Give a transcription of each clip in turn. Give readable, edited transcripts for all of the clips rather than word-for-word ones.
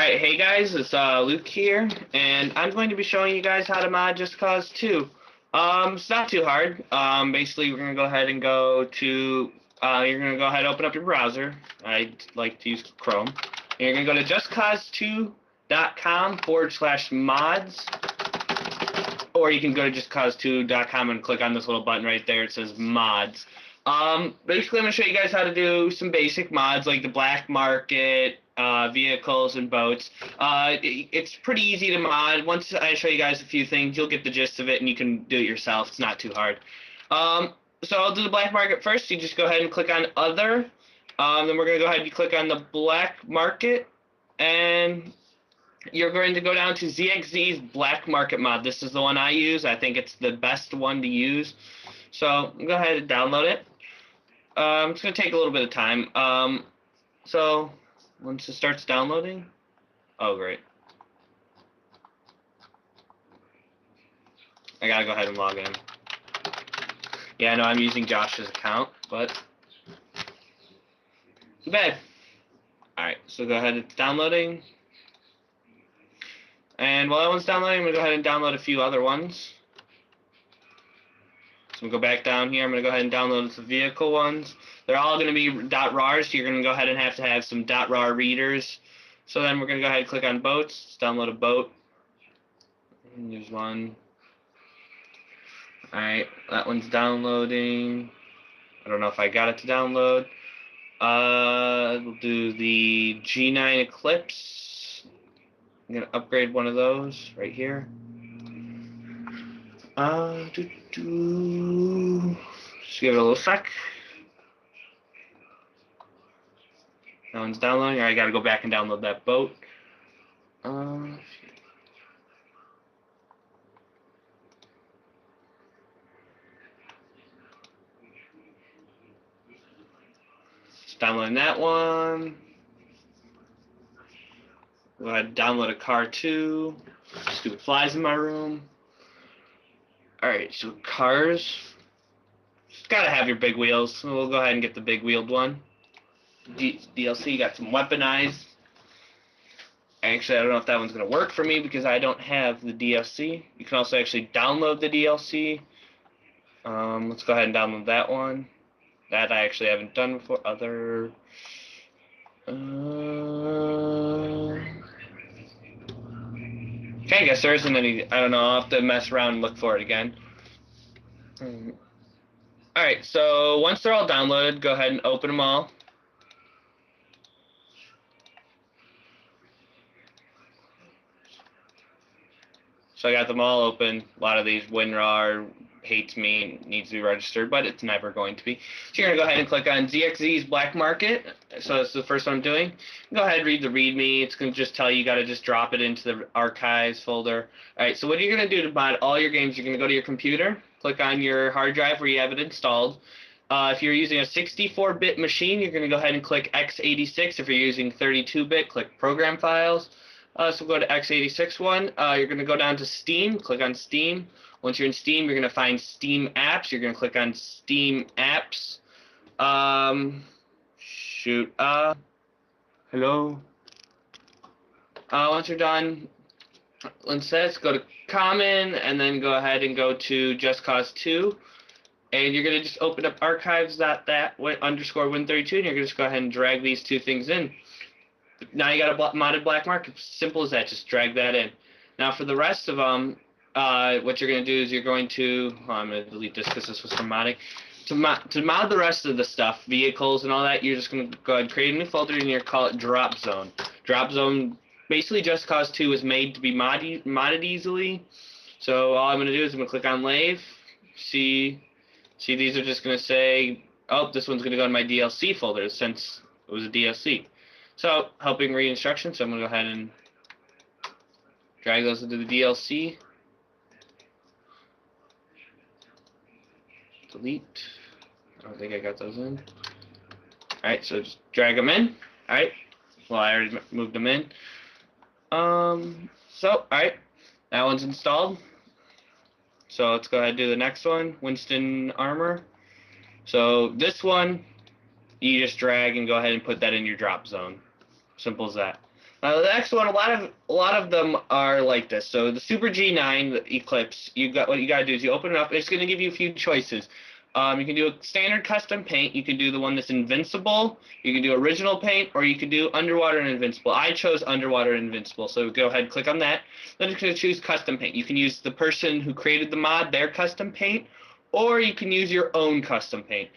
Alright, hey guys, it's Luke here, and I'm going to be showing you guys how to mod Just Cause 2. It's not too hard. Basically, we're going to go ahead and you're going to go ahead and open up your browser. I like to use Chrome. And you're going to go to justcause2.com/mods, or you can go to justcause2.com and click on this little button right there. It says mods. Basically, I'm going to show you guys how to do some basic mods like the black market, vehicles and boats. It's pretty easy to mod. Once I show you guys a few things, you'll get the gist of it and you can do it yourself. It's not too hard. So I'll do the black market first. You just go ahead and click on other. Then we're going to go ahead and click on the black market, and you're going to go down to ZXZ's black market mod. This is the one I use. I think it's the best one to use. So go ahead and download it. It's going to take a little bit of time. So once it starts downloading, oh great. I gotta go ahead and log in. Yeah, I know I'm using Josh's account, but too bad. Alright, so go ahead, it's downloading. And while that one's downloading, I'm gonna go ahead and download a few other ones. So I'm gonna go back down here. I'm gonna go ahead and download the vehicle ones. They're all gonna be .rar, so you're gonna go ahead and have to have some .rar readers. So then we're gonna go ahead and click on boats. Let's download a boat. And there's one. Alright, that one's downloading. I don't know if I got it to download. We'll do the G9 Eclipse. I'm gonna upgrade one of those right here. Just give it a little sec. That one's downloading. I gotta go back and download that boat. Just downloading that one. Go ahead and download a car too. Stupid flies in my room. Alright, so cars. Just gotta have your big wheels. So we'll go ahead and get the big wheeled one. DLC, got some weaponized. Actually, I don't know if that one's gonna work for me because I don't have the DLC. You can also actually download the DLC. Let's go ahead and download that one. That I actually haven't done before. Other. Okay, I guess there isn't any. I don't know. I'll have to mess around and look for it again. Alright, so once they're all downloaded, go ahead and open them all. So I got them all open. A lot of these WinRAR hates me, needs to be registered, but it's never going to be. So you're going to go ahead and click on ZXZ's Black Market. So that's the first one I'm doing. Go ahead and read the README. It's going to just tell you got to just drop it into the archives folder. All right, so what you're going to do to mod all your games, you're going to go to your computer, click on your hard drive where you have it installed. If you're using a 64-bit machine, you're going to go ahead and click x86. If you're using 32-bit, click Program Files. So go to x86 one. You're going to go down to Steam, click on Steam. Once you're in Steam, you're going to find Steam Apps. You're going to click on Steam Apps. Hello. Once you're done, let's go to Common, and then go ahead and go to Just Cause 2. And you're going to just open up archives.that_win32, and you're going to just go ahead and drag these two things in. Now you got a modded black market. Simple as that. Just drag that in. Now for the rest of them, what you're going to do is you're going to. I'm going to delete this because this was from modding. To mod the rest of the stuff, vehicles and all that, you're just going to go ahead and create a new folder and you're going to call it Drop Zone. Drop Zone. Basically, Just Cause 2 is made to be modded easily. So all I'm going to do is I'm going to click on Lave. See, these are just going to say, oh, this one's going to go in my DLC folder since it was a DLC. So, helping read instructions, so I'm going to go ahead and drag those into the DLC. Delete. I don't think I got those in. Alright, so just drag them in. Alright. Well, I already moved them in. Alright. That one's installed. So, let's go ahead and do the next one. Winston Armor. So, this one, you just drag and go ahead and put that in your drop zone. Simple as that. The next one, a lot of them are like this. So the Super G9, the Eclipse, what you gotta do is you open it up. It's gonna give you a few choices. You can do a standard custom paint. You can do the one that's invincible. You can do original paint, or you can do underwater and invincible. I chose underwater and invincible, so go ahead and click on that. Then it's gonna choose custom paint. You can use the person who created the mod, their custom paint, or you can use your own custom paint,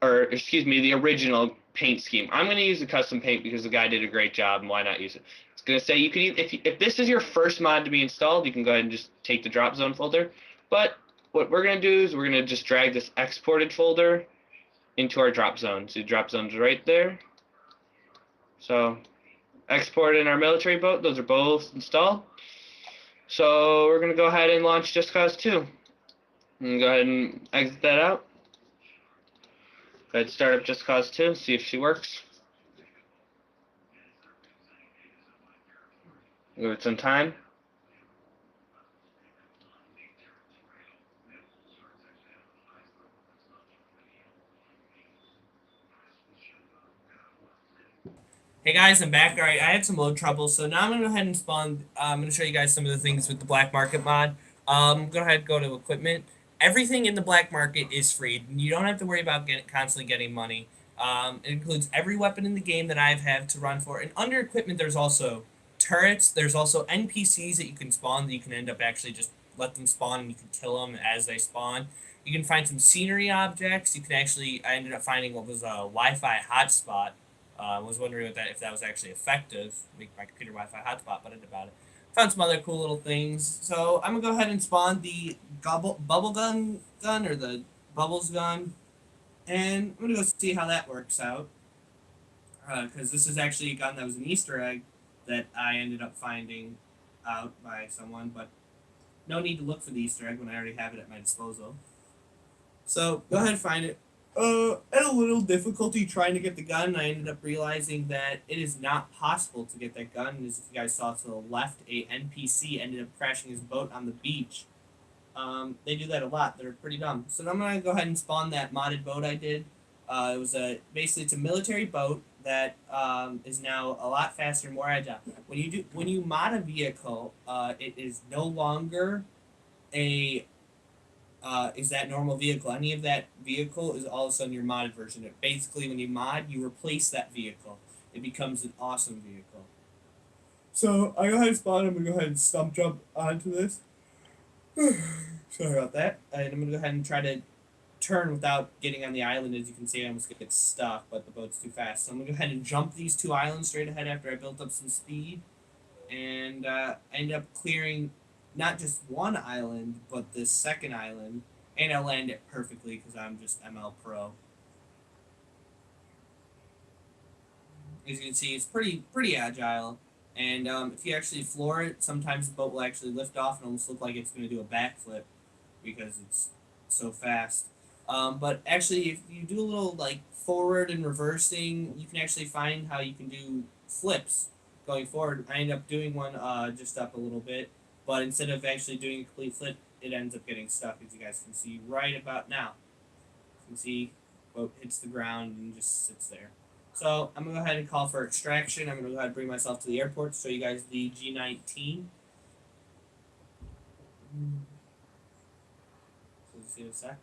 or excuse me, the original paint scheme. I'm going to use the custom paint because the guy did a great job, and why not use it? It's going to say you can if this is your first mod to be installed, you can go ahead and just take the drop zone folder. But what we're going to do is we're going to just drag this exported folder into our drop zone. So the drop zone's right there. So export in our military boat. Those are both installed. So we're going to go ahead and launch Just Cause 2. And go ahead and exit that out. Go ahead and start up Just Cause 2, see if she works. Give it some time. Hey guys, I'm back. All right, I had some load trouble, so now I'm gonna go ahead and spawn. I'm gonna show you guys some of the things with the black market mod. Go ahead, go to equipment. Everything in the black market is free. You don't have to worry about constantly getting money. It includes every weapon in the game that I've had to run for. And under equipment, there's also turrets. There's also NPCs that you can spawn that you can end up actually just let them spawn and you can kill them as they spawn. You can find some scenery objects. You can actually, I ended up finding what was a Wi-Fi hotspot. I was wondering if that was actually effective, make my computer Wi-Fi hotspot, but I did about it. Found some other cool little things. So I'm gonna go ahead and spawn the bubble gun or the bubbles gun, and I'm gonna go see how that works out. Because this is actually a gun that was an Easter egg that I ended up finding out by someone, but no need to look for the Easter egg when I already have it at my disposal. So go ahead and find it. Had a little difficulty trying to get the gun. I ended up realizing that it is not possible to get that gun. As if you guys saw to the left, a NPC ended up crashing his boat on the beach. They do that a lot. They're pretty dumb. So I'm gonna go ahead and spawn that modded boat I did. It was basically it's a military boat that is now a lot faster, more agile. When you mod a vehicle, it is no longer a is that normal vehicle. Any of that vehicle is all of a sudden your modded version. It basically, when you mod, you replace that vehicle. It becomes an awesome vehicle. So I go ahead and spawn. I'm gonna go ahead and stump jump onto this. Sorry about that. And I'm gonna go ahead and try to turn without getting on the island. As you can see, I almost get stuck, but the boat's too fast. So I'm gonna go ahead and jump these two islands straight ahead after I built up some speed, and I ended up clearing not just one island, but this second island, and I land it perfectly because I'm just ML Pro. As you can see, it's pretty agile, and if you actually floor it, sometimes the boat will actually lift off and almost look like it's going to do a backflip because it's so fast. But actually, if you do a little like forward and reversing, you can actually find how you can do flips going forward. I ended up doing one just up a little bit, but instead of actually doing a complete flip, it ends up getting stuck, as you guys can see right about now. You can see boat hits the ground and just sits there. So I'm gonna go ahead and call for extraction. I'm gonna go ahead and bring myself to the airport to show you guys the G19. So see in a sec.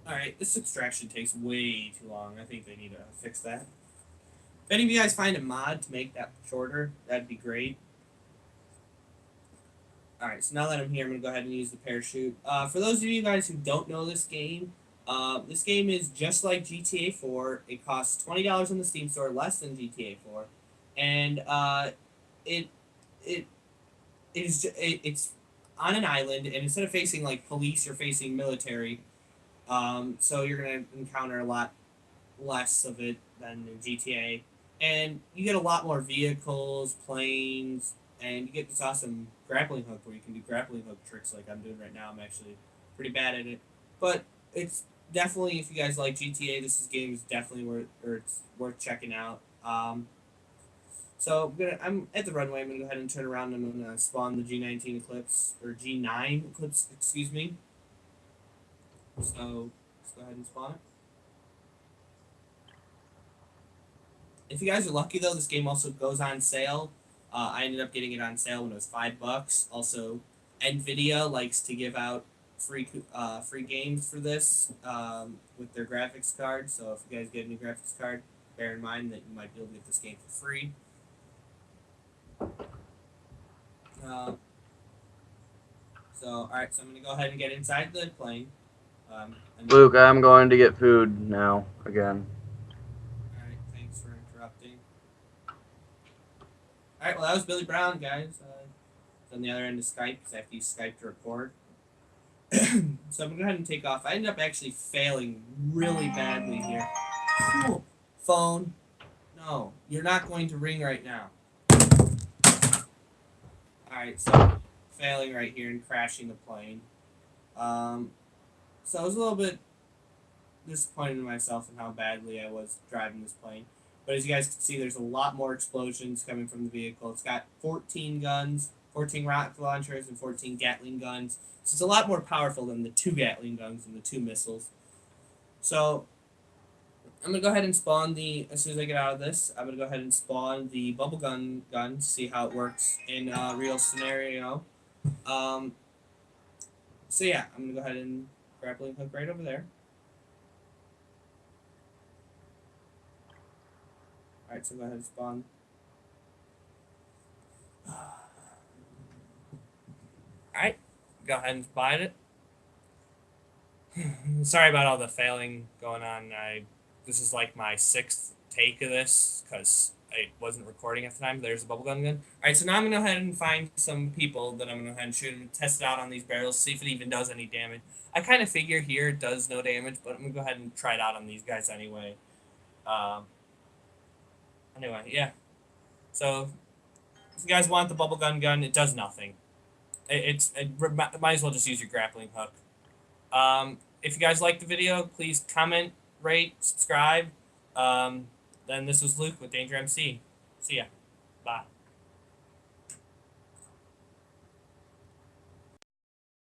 Alright, this extraction takes way too long. I think they need to fix that. If any of you guys find a mod to make that shorter, that'd be great. Alright, so now that I'm here, I'm going to go ahead and use the parachute. For those of you guys who don't know this game is just like GTA 4. It costs $20 in the Steam store, less than GTA 4. And it it's on an island, and instead of facing like police, you're facing military. So you're going to encounter a lot less of it than in GTA. And you get a lot more vehicles, planes, and you get this awesome grappling hook where you can do grappling hook tricks like I'm doing right now. I'm actually pretty bad at it. But it's definitely, if you guys like GTA, this game is definitely it's worth checking out. So I'm at the runway. I'm gonna go ahead and turn around and I'm gonna spawn the G19 Eclipse, or G9 Eclipse, excuse me. So let's go ahead and spawn it. If you guys are lucky though, this game also goes on sale. I ended up getting it on sale when it was $5. Also, Nvidia likes to give out free games for this with their graphics card. So if you guys get a new graphics card, bear in mind that you might be able to get this game for free. So alright, so I'm gonna go ahead and get inside the plane. Luke, I'm going to get food now again. Alright, thanks for interrupting. Alright, well that was Billy Brown, guys. On the other end of Skype because I have to use Skype to record. So I'm gonna go ahead and take off. I ended up actually failing really badly here. Cool. Phone. No, you're not going to ring right now. Alright, so failing right here and crashing the plane. So I was a little bit disappointed in myself and how badly I was driving this plane. But as you guys can see, there's a lot more explosions coming from the vehicle. It's got 14 guns, 14 rocket launchers, and 14 Gatling guns. So it's a lot more powerful than the 2 Gatling guns and the 2 missiles. So I'm going to go ahead and spawn as soon as I get out of this, I'm going to go ahead and spawn the bubble gun to see how it works in a real scenario. So yeah, I'm going to go ahead and grappling hook right over there. Alright, so go ahead and spawn. Alright, go ahead and spawn it. Sorry about all the failing going on. This is like my 6th take of this because I wasn't recording at the time. There's a bubblegum gun. Alright, so now I'm going to go ahead and find some people that I'm going to go ahead and shoot and test it out on these barrels, see if it even does any damage. I kind of figure here it does no damage, but I'm going to go ahead and try it out on these guys anyway. Anyway, yeah. So, if you guys want the bubblegum gun, it does nothing. It might as well just use your grappling hook. If you guys like the video, please comment, rate, subscribe. Then this was Luke with Danger MC. See ya. Bye.